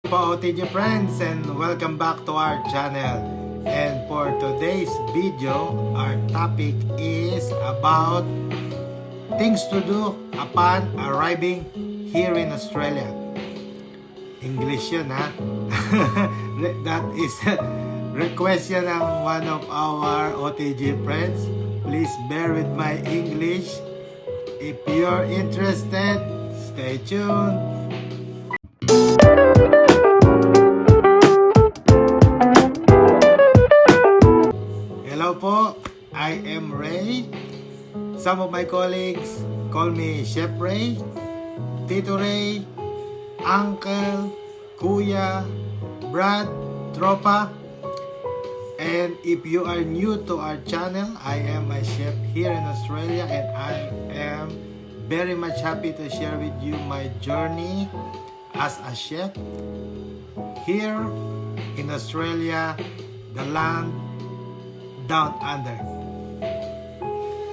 po OTG friends, and welcome back to our channel. And for today's video, our topic is about things to do upon arriving here in Australia. English yun, ha? That is request yan ng one of our OTG friends. Please bear with my English. If you're interested, stay tuned. Hello po, I am Ray. Some of my colleagues call me Chef Ray, Tito Ray, Uncle, Kuya, Brad, Tropa. And if you are new to our channel, I am a chef here in Australia, and I am very much happy to share with you my journey as a chef here in Australia, the land down under.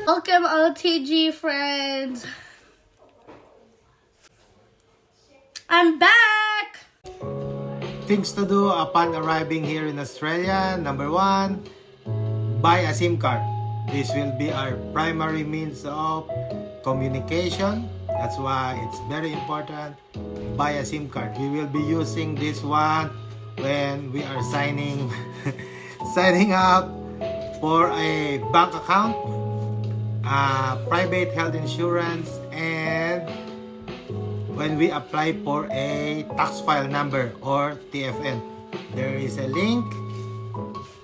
Welcome OTG friends. I'm back. Things to do upon arriving here in Australia. Number one, buy a SIM card. This will be our primary means of communication. That's why it's very important. Buy a SIM card. We will be using this one when we are signing up for a bank account, private health insurance, and when we apply for a tax file number or TFN. There is a link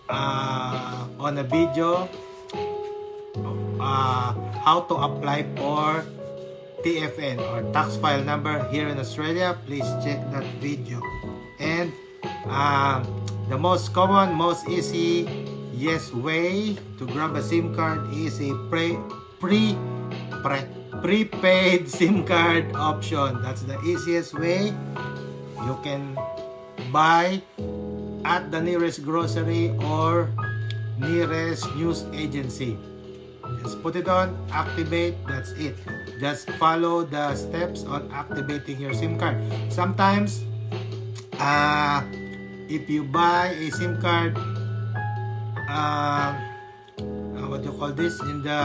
on a video how to apply for TFN or tax file number here in Australia. Please check that video. And the most common, most easy way to grab a SIM card is a prepaid SIM card option. That's the easiest way. You can buy at the nearest grocery or nearest news agency. Just put it on, activate, that's it. Just follow the steps on activating your SIM card. Sometimes if you buy a SIM card, what do you call this, in the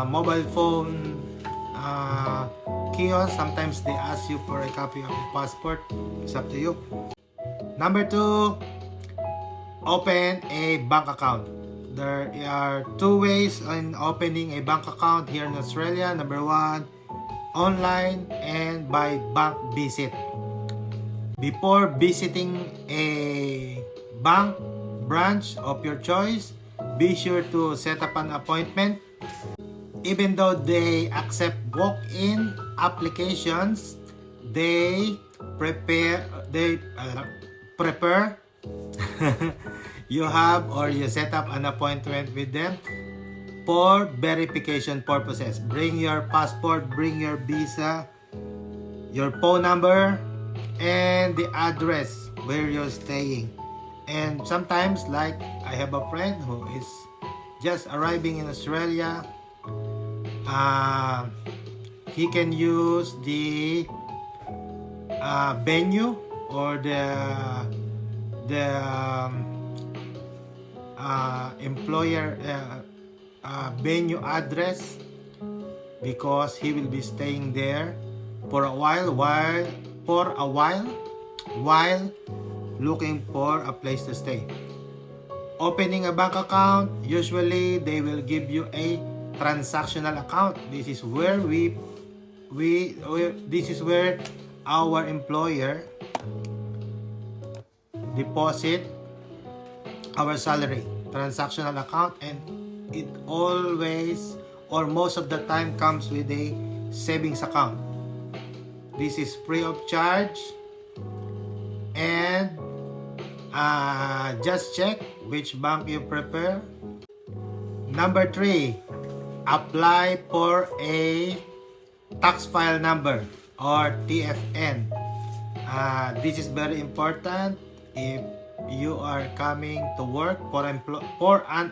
mobile phone kiosk, sometimes they ask you for a copy of your passport. It's up to you. Number two, open a bank account. There are two ways in opening a bank account here in Australia. Number one, online and by bank visit. Before visiting a bank branch of your choice, be sure to set up an appointment. Even though they accept walk-in applications, they prepare you have or you set up an appointment with them for verification purposes. Bring your passport, bring your visa, your phone number, and the address where you're staying. And sometimes, like I have a friend who is just arriving in Australia, he can use the venue or the employer venue address, because he will be staying there for a while while looking for a place to stay. Opening a bank account, usually they will give you a transactional account. This is where this is where our employer deposit our salary. Transactional account, and it always or most of the time comes with a savings account. This is free of charge, and just check which bank you prefer. Number three, apply for a tax file number or TFN. This is very important. If you are coming to work for an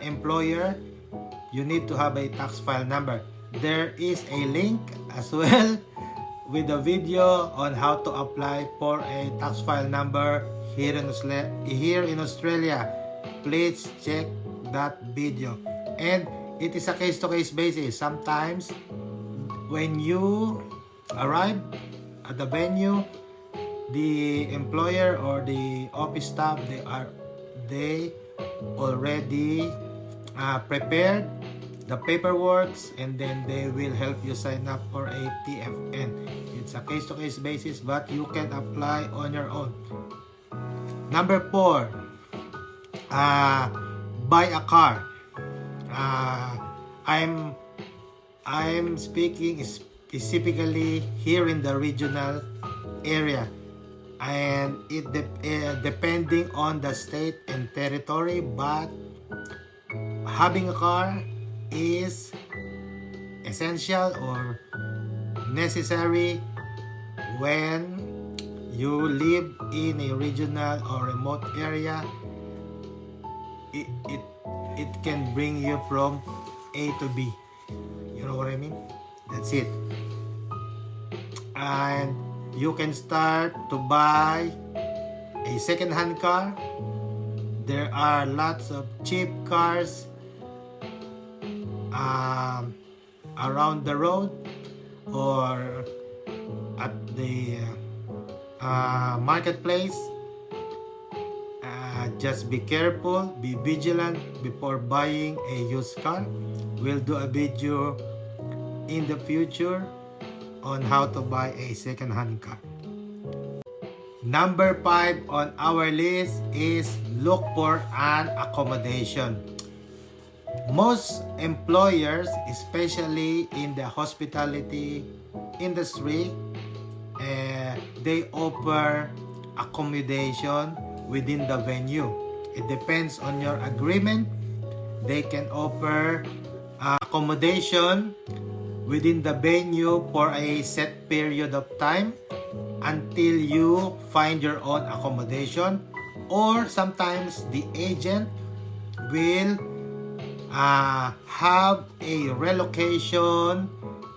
employer, you need to have a tax file number. There is a link as well with a video on how to apply for a tax file number here in Australia. Please check that video. And it is a case-to-case basis. Sometimes when you arrive at the venue, the employer or the office staff, they already prepared the paperwork, and then they will help you sign up for a TFN. It's a case-to-case basis, but you can apply on your own. Number 4, buy a car. I'm speaking specifically here in the regional area, and it depending on the state and territory, but having a car is essential or necessary when you live in a regional or remote area. It can bring you from A to B. You know what I mean? That's it. And you can start to buy a second-hand car. There are lots of cheap cars around the road or at the marketplace. Just be careful, be vigilant before buying a used car. We'll do a video in the future on how to buy a second-hand car. Number 5 on our list is look for an accommodation. Most employers, especially in the hospitality industry, they offer accommodation within the venue. It depends on your agreement. They can offer accommodation within the venue for a set period of time until you find your own accommodation, or sometimes the agent will have a relocation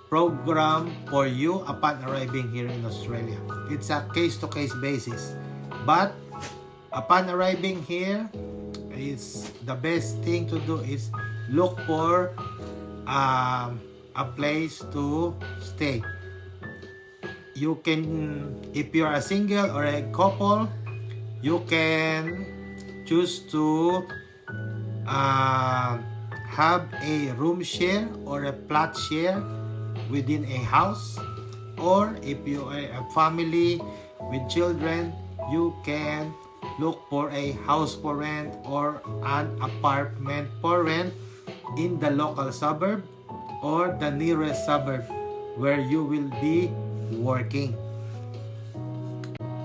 program for you upon arriving here in Australia. It's a case-to-case basis, but upon arriving here, it's the best thing to do is look for a place to stay. You can, if you are a single or a couple, you can choose to have a room share or a flat share within a house, or if you are a family with children, you can look for a house for rent or an apartment for rent in the local suburb or the nearest suburb where you will be working.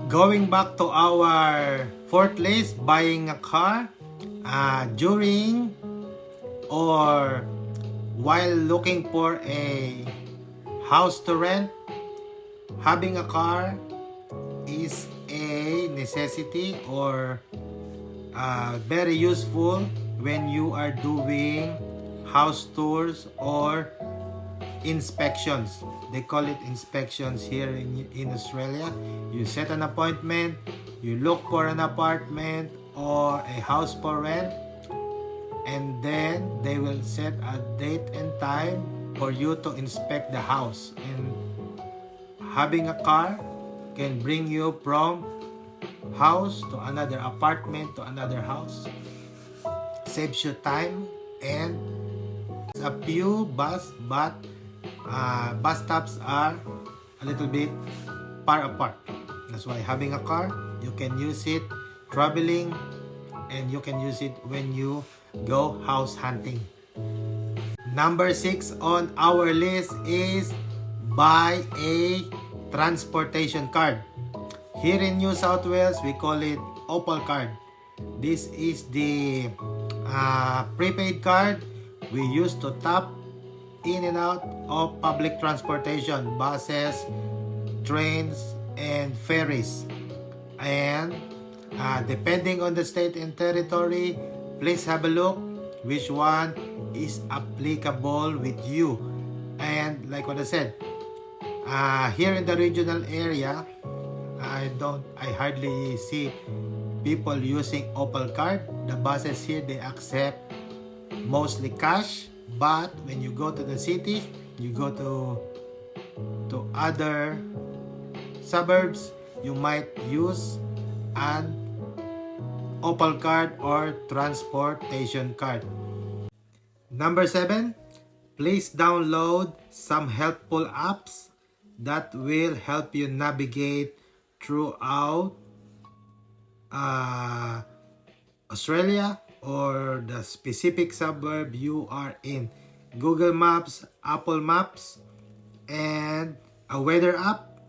Going back to our 4th list, buying a car. During or while looking for a house to rent, having a car is a necessity or very useful when you are doing house tours or inspections. They call it inspections here in Australia. You set an appointment, you look for an apartment or a house for rent, and then they will set a date and time for you to inspect the house. And having a car can bring you from house to another apartment to another house. Saves you time, and a few bus stops are a little bit far apart. That's why having a car, you can use it traveling, and you can use it when you go house hunting. Number 6 on our list is buy a transportation card. Here in New South Wales, we call it Opal card. This is the prepaid card we use to tap in and out of public transportation, buses, trains, and ferries. And depending on the state and territory, please have a look which one is applicable with you. And like what I said, Here in the regional area, I hardly see people using Opal card. The buses here, they accept mostly cash, but when you go to the city, you go to other suburbs, you might use an Opal card or transportation card. Number 7, please download some helpful apps that will help you navigate throughout Australia or the specific suburb you are in. Google Maps, Apple Maps, and a weather app.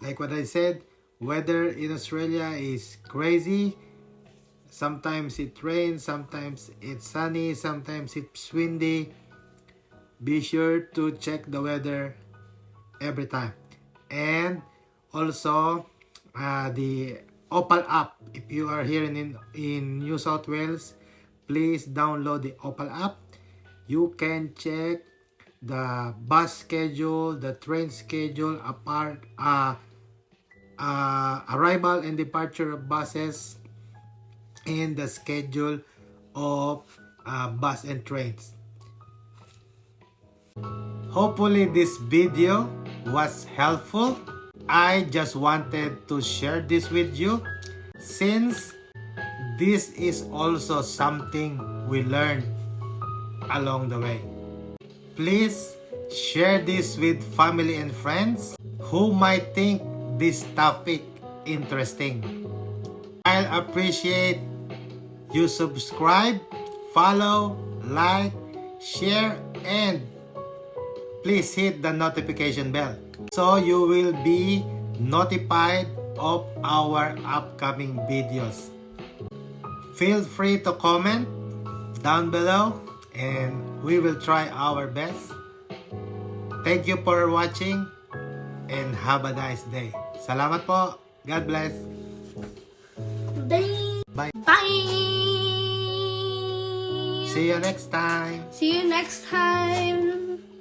Like what I said, weather in Australia is crazy. Sometimes it rains, sometimes it's sunny, sometimes it's windy. Be sure to check the weather every time. And also the Opal app. If you are here in New South Wales, please download the Opal app. You can check the bus schedule, the train schedule, arrival and departure of buses, and the schedule of bus and trains. Hopefully this video was helpful. I just wanted to share this with you since this is also something we learned along the way. Please share this with family and friends who might think this topic interesting. I'll appreciate you subscribe, follow, like, share, and please hit the notification bell so you will be notified of our upcoming videos. Feel free to comment down below and we will try our best. Thank you for watching and have a nice day. Salamat po. God bless. Bye. Bye. See you next time. See you next time.